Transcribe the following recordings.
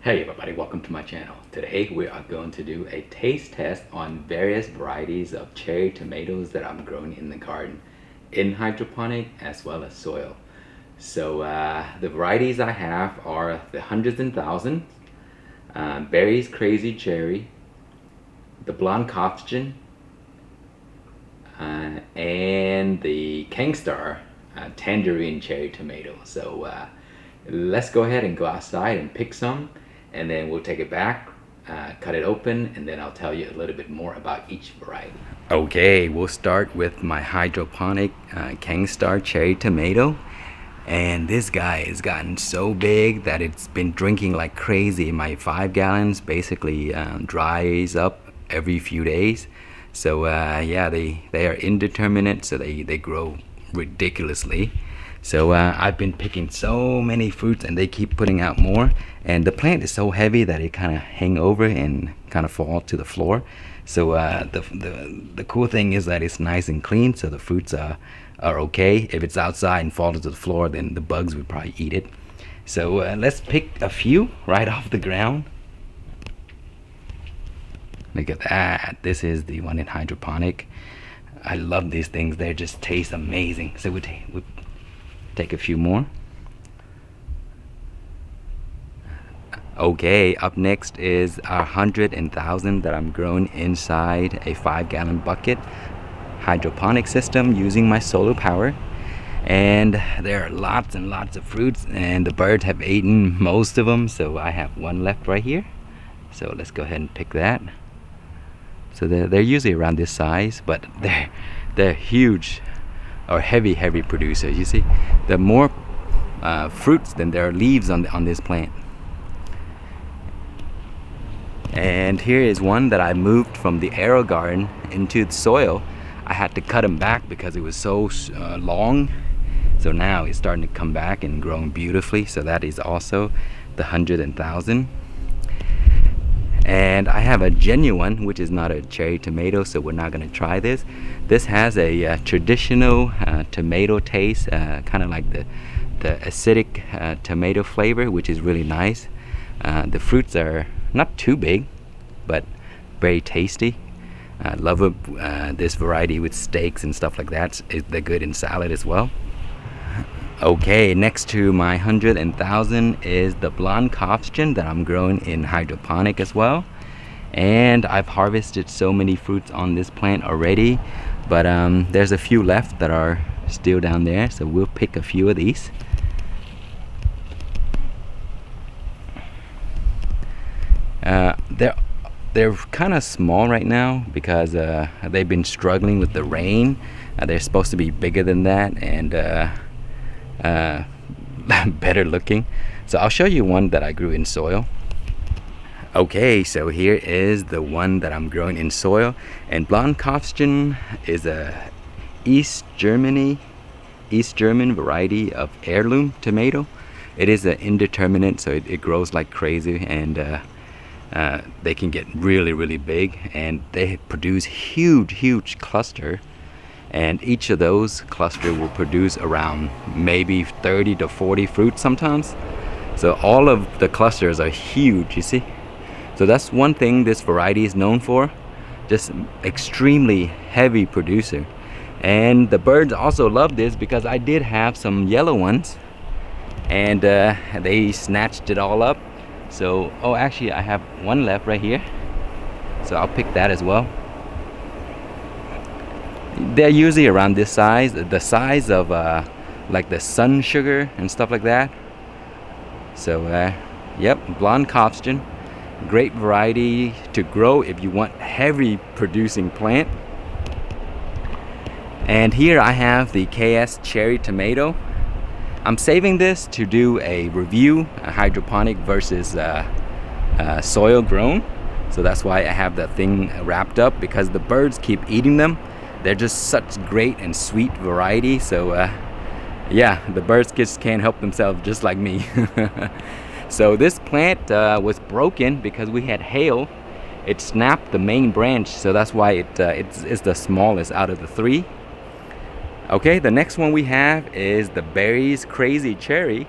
Hey everybody, welcome to my channel. Today we are going to do a taste test on various varieties of cherry tomatoes that I'm growing in the garden in hydroponic as well as soil. So the varieties I have are the hundreds and thousands, Berry's Crazy Cherry, the Blonde Coxton, and the Kangstar Tangerine Cherry Tomato. So let's go ahead and go outside and pick some, and then we'll take it back, cut it open, and then I'll tell you a little bit more about each variety. Okay, we'll start with my hydroponic Kangstar cherry tomato. And this guy has gotten so big that it's been drinking like crazy. My 5 gallons basically dries up every few days. So yeah, they are indeterminate, so they grow ridiculously. So I've been picking so many fruits and they keep putting out more, and the plant is so heavy that it kind of hang over and kind of fall to the floor. So the cool thing is that it's nice and clean, so the fruits are okay. If it's outside and falls to the floor, then the bugs would probably eat it. So let's pick a few right off the ground. Look at that. This is the one in hydroponic. I love these things. They just taste amazing. So we take a few more. Okay, up next is our 100,000 that I'm growing inside a 5-gallon bucket hydroponic system using my solar power. And there are lots and lots of fruits, and the birds have eaten most of them, so I have one left right here. So let's go ahead and pick that. So they're usually around this size, but they're huge or heavy producers. You see, there are more fruits than there are leaves on this plant. And here is one that I moved from the aero garden into the soil. I had to cut him back because it was so long. So now it's starting to come back and growing beautifully. So that is also the 100,000. And I have a genuine, which is not a cherry tomato, so we're not going to try this. This has a traditional tomato taste, kind of like the acidic tomato flavor, which is really nice. The fruits are not too big, but very tasty. I love this variety with steaks and stuff like that. They're good in salad as well. Okay, next to my 100,000 is the Blonde Coxton that I'm growing in hydroponic as well. And I've harvested so many fruits on this plant already, but there's a few left that are still down there, so we'll pick a few of these. They're kind of small right now because they've been struggling with the rain. They're supposed to be bigger than that and better looking. So I'll show you one that I grew in soil. Okay, so here is the one that I'm growing in soil. And Blonde Coxton is a East German variety of heirloom tomato. It is an indeterminate, so it grows like crazy, and they can get really big, and they produce huge cluster, and each of those cluster will produce around maybe 30 to 40 fruits sometimes. So all of the clusters are huge, you see. So that's one thing this variety is known for, just extremely heavy producer. And the birds also love this because I did have some yellow ones, and they snatched it all up. So, oh, actually I have one left right here, so I'll pick that as well. They're usually around this size, the size of like the sun sugar and stuff like that. So yep, Blonde Coxton, great variety to grow if you want heavy producing plant. And here I have the KS cherry tomato. I'm saving this to do a review, a hydroponic versus soil grown. So that's why I have that thing wrapped up, because the birds keep eating them. They're just such great and sweet variety. So yeah, the birds just can't help themselves, just like me. So this plant was broken because we had hail. It snapped the main branch, so that's why it's the smallest out of the 3. Okay, the next one we have is the Berry's Crazy Cherry.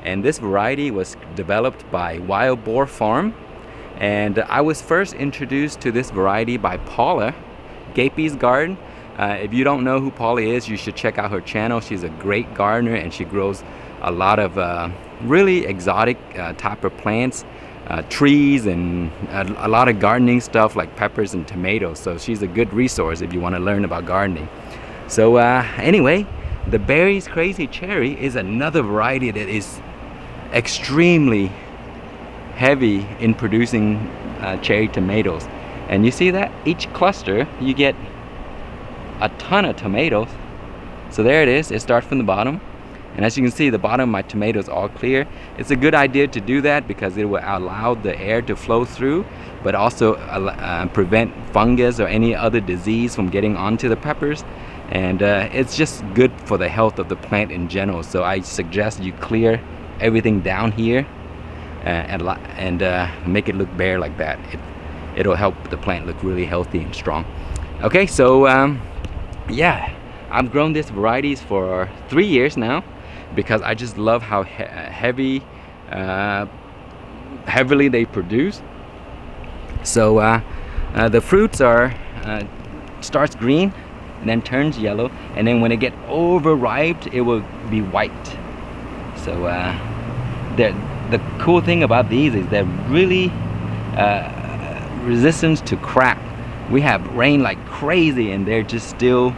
And this variety was developed by Wild Boar Farm. And I was first introduced to this variety by Paula, Gapey's Garden. If you don't know who Paula is, you should check out her channel. She's a great gardener and she grows a lot of really exotic type of plants, trees, and a lot of gardening stuff like peppers and tomatoes. So she's a good resource if you want to learn about gardening. So anyway, the Barry's Crazy Cherry is another variety that is extremely heavy in producing cherry tomatoes. And you see that each cluster you get a ton of tomatoes. So there it is. It starts from the bottom, and as you can see, the bottom of my tomatoes all clear. It's a good idea to do that because it will allow the air to flow through, but also prevent fungus or any other disease from getting onto the peppers. And it's just good for the health of the plant in general. So I suggest you clear everything down here and make it look bare like that. It'll help the plant look really healthy and strong. Okay, so yeah, I've grown these varieties for 3 years now because I just love how heavily they produce. So the fruits are starts green and then turns yellow, and then when it get overripe it will be white. So the cool thing about these is they're really resistant to crack. We have rain like crazy and they're just still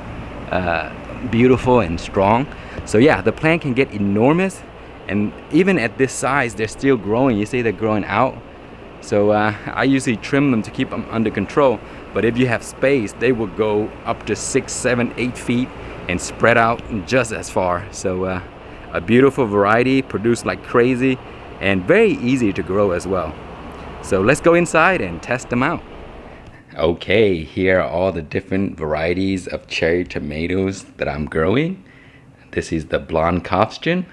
beautiful and strong. So yeah, the plant can get enormous, and even at this size they're still growing. You see they're growing out. So I usually trim them to keep them under control, but if you have space they will go up to 6, 7, 8 feet and spread out just as far. So a beautiful variety, produced like crazy, and very easy to grow as well. So let's go inside and test them out. Okay, here are all the different varieties of cherry tomatoes that I'm growing. This is the Blondkopfchen,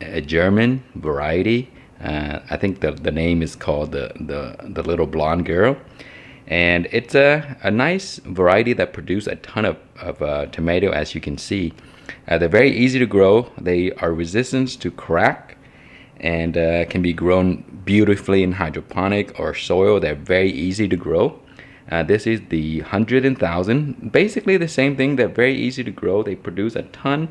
a German variety. I think the name is called the little blonde girl. And it's a nice variety that produces a ton of tomato, as you can see. They're very easy to grow. They are resistant to crack and can be grown beautifully in hydroponic or soil. They're very easy to grow. This is the 100,000. Basically the same thing. They're very easy to grow. They produce a ton,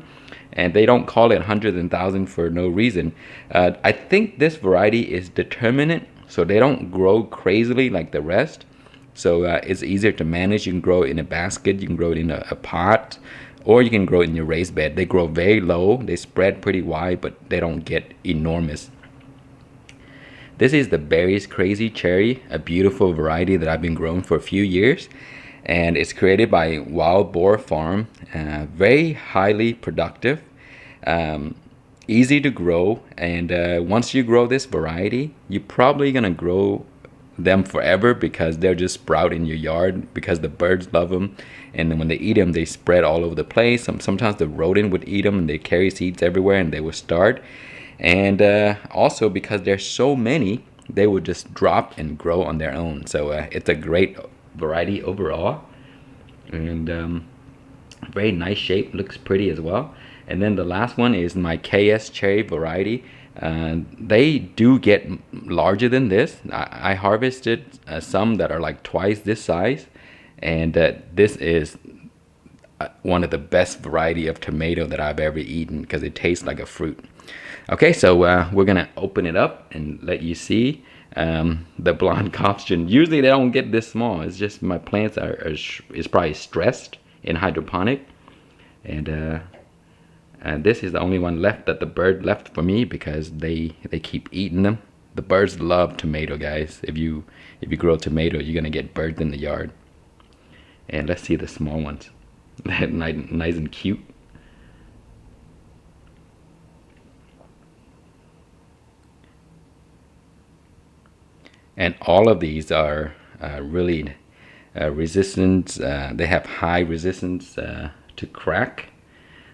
and they don't call it 100,000 for no reason. I think this variety is determinate, so they don't grow crazily like the rest. So it's easier to manage. You can grow it in a basket, you can grow it in a pot, or you can grow it in your raised bed. They grow very low, they spread pretty wide, but they don't get enormous. This is the Barry's Crazy Cherry, a beautiful variety that I've been growing for a few years. And it's created by Wild Boar Farm. Very highly productive, easy to grow. And once you grow this variety, you're probably going to grow them forever because they'll just sprout in your yard because the birds love them. And then when they eat them, they spread all over the place. Sometimes the rodent would eat them and they carry seeds everywhere and they will start. And also because there's so many, they will just drop and grow on their own. So it's a great variety overall, and very nice shape, looks pretty as well. And then the last one is my KS cherry variety. They do get larger than this. I harvested some that are like twice this size, and this is one of the best variety of tomato that I've ever eaten because it tastes like a fruit. Okay, so we're gonna open it up and let you see the Blondkopfchen. Usually they don't get this small. It's just my plants is probably stressed in hydroponic, and this is the only one left that the bird left for me because they keep eating them. The birds love tomato, guys. If you grow tomato, you're gonna get birds in the yard. And let's see the small ones. Nice and cute. And all of these are really resistant. They have high resistance to crack.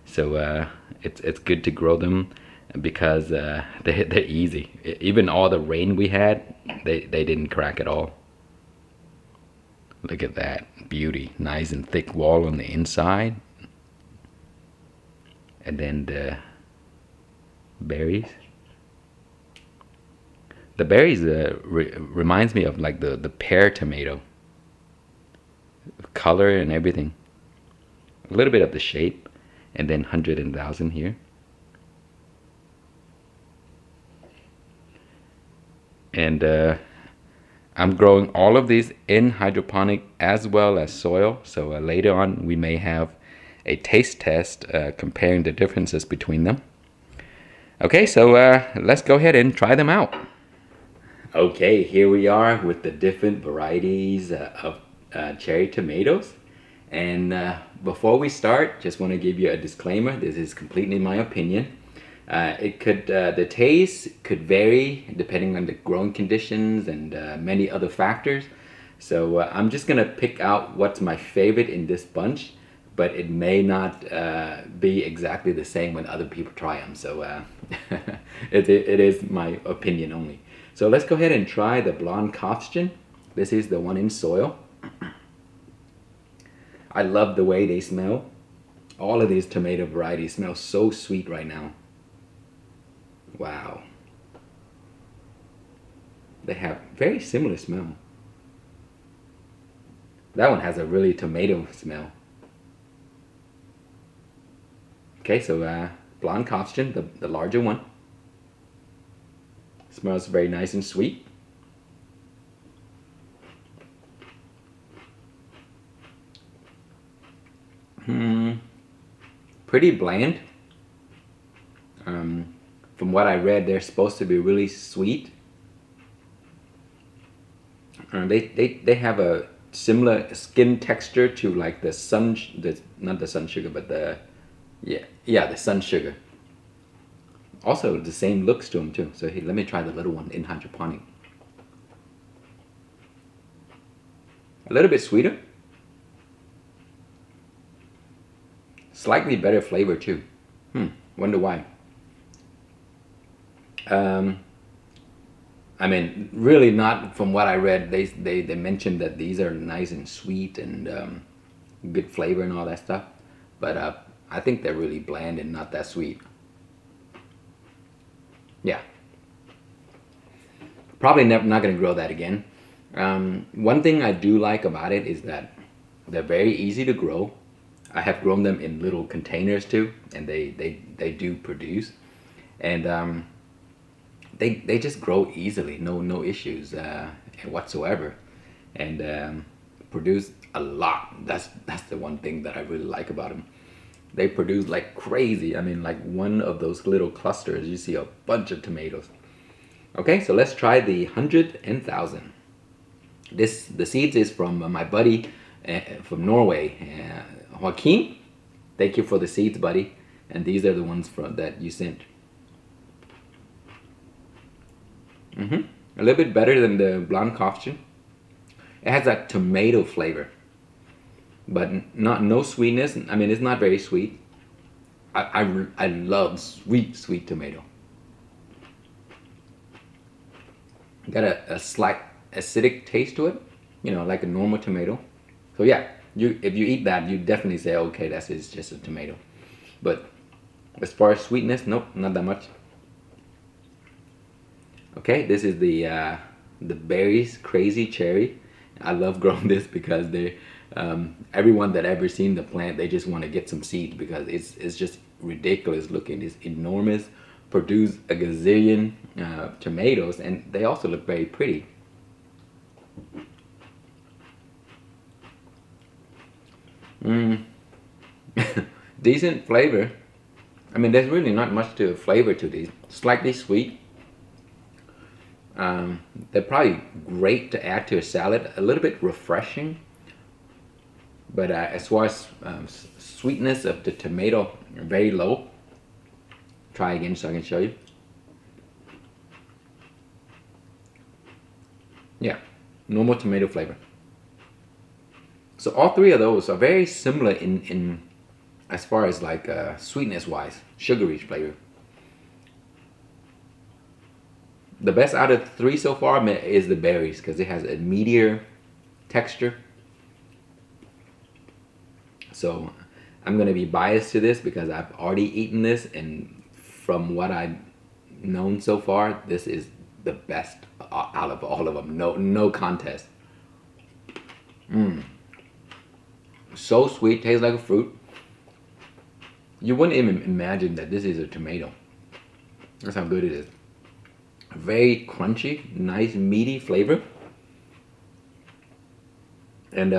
So it's good to grow them because they're easy. Even all the rain we had, they didn't crack at all. Look at that beauty. Nice and thick wall on the inside. And then the berries. The berries reminds me of like the pear tomato. Color and everything. A little bit of the shape. And then 100,000 here. And I'm growing all of these in hydroponic as well as soil. So later on we may have a taste test comparing the differences between them. Okay, so let's go ahead and try them out. Okay, here we are with the different varieties of cherry tomatoes. And before we start, just want to give you a disclaimer. This is completely my opinion. The taste could vary depending on the growing conditions and many other factors. So I'm just gonna pick out what's my favorite in this bunch, but it may not be exactly the same when other people try them. So it is my opinion only. So let's go ahead and try the blonde costume. This is the one in soil. I love the way they smell. All of these tomato varieties smell so sweet right now. Wow. They have very similar smell. That one has a really tomato smell. Okay, so blonde costume, the larger one. Smells very nice and sweet. Pretty bland. From what I read, they're supposed to be really sweet. They have a similar skin texture to like the not the sun sugar, but the sun sugar. Also, the same looks to them too. So here, let me try the little one in hydroponic. A little bit sweeter. Slightly better flavor too. Wonder why. I mean, really not from what I read. They mentioned that these are nice and sweet and good flavor and all that stuff. But I think they're really bland and not that sweet. Yeah. Probably not going to grow that again. One thing I do like about it is that they're very easy to grow. I have grown them in little containers too, and they do produce. And they just grow easily, no issues whatsoever, and produce a lot. That's the one thing that I really like about them. They produce like crazy. I mean, like one of those little clusters, you see a bunch of tomatoes. Okay, so let's try the 100,000. The seeds is from my buddy from Norway, Joaquin. Thank you for the seeds, buddy. And these are the ones that you sent. A little bit better than the blonde costume. It has that tomato flavor, but no sweetness. I mean, it's not very sweet. I love sweet tomato. Got a slight acidic taste to it, like a normal tomato. So yeah, if you eat that, you definitely say, okay, is just a tomato. But as far as sweetness, nope, not that much. Okay, this is the berries crazy cherry. I love growing this because everyone that ever seen the plant, they just want to get some seeds because it's just ridiculous looking. It's enormous, produce a gazillion tomatoes, and they also look very pretty. Decent flavor. I mean, there's really not much to flavor to these. Slightly sweet. They're probably great to add to a salad. A little bit refreshing. But as far as sweetness of the tomato, very low. Try again so I can show you. Yeah, normal tomato flavor. So all three of those are very similar in as far as like sweetness wise, sugary flavor. The best out of the three so far is the berries because it has a meatier texture. So I'm gonna be biased to this because I've already eaten this, and from what I've known so far, this is the best out of all of them. No contest. So sweet, tastes like a fruit. You wouldn't even imagine that this is a tomato. That's how good it is. Very crunchy, nice meaty flavor. And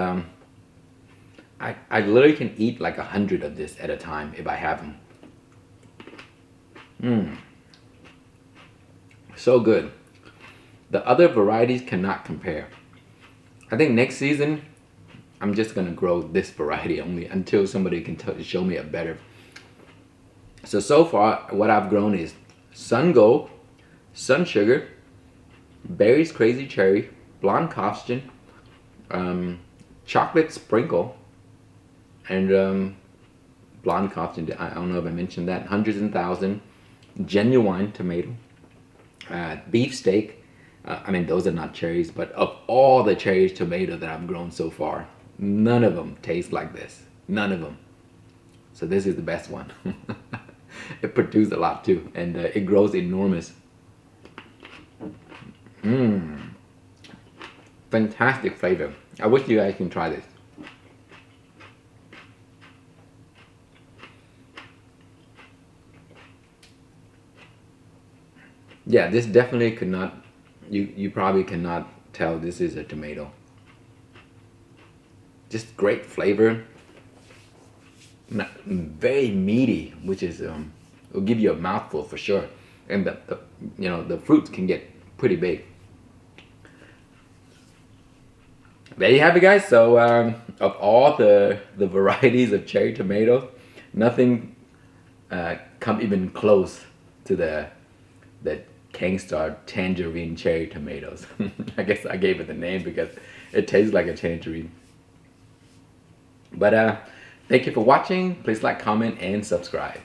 I literally can eat like 100 of this at a time if I have them. So good. The other varieties cannot compare. I think next season I'm just gonna grow this variety only until somebody can show me a better. So far what I've grown is Sun Gold, Sun Sugar, Berry's Crazy Cherry, Blonde Costume, Chocolate Sprinkle, and Blonde Costume. I don't know if I mentioned that. Hundreds and Thousand, Genuine Tomato, Beefsteak. I mean, those are not cherries, but of all the cherries tomato that I've grown so far, none of them taste like this. None of them. So this is the best one. It produced a lot too, and it grows enormous. Fantastic flavor. I wish you guys can try this. Yeah, this definitely could not, you probably cannot tell this is a tomato. Just great flavor. Very meaty, which is will give you a mouthful for sure. And the fruits can get pretty big. There you have it, guys. So of all the varieties of cherry tomatoes, nothing come even close to the Kangstar Tangerine cherry tomatoes. I guess I gave it the name because it tastes like a tangerine. But thank you for watching. Please like, comment, and subscribe.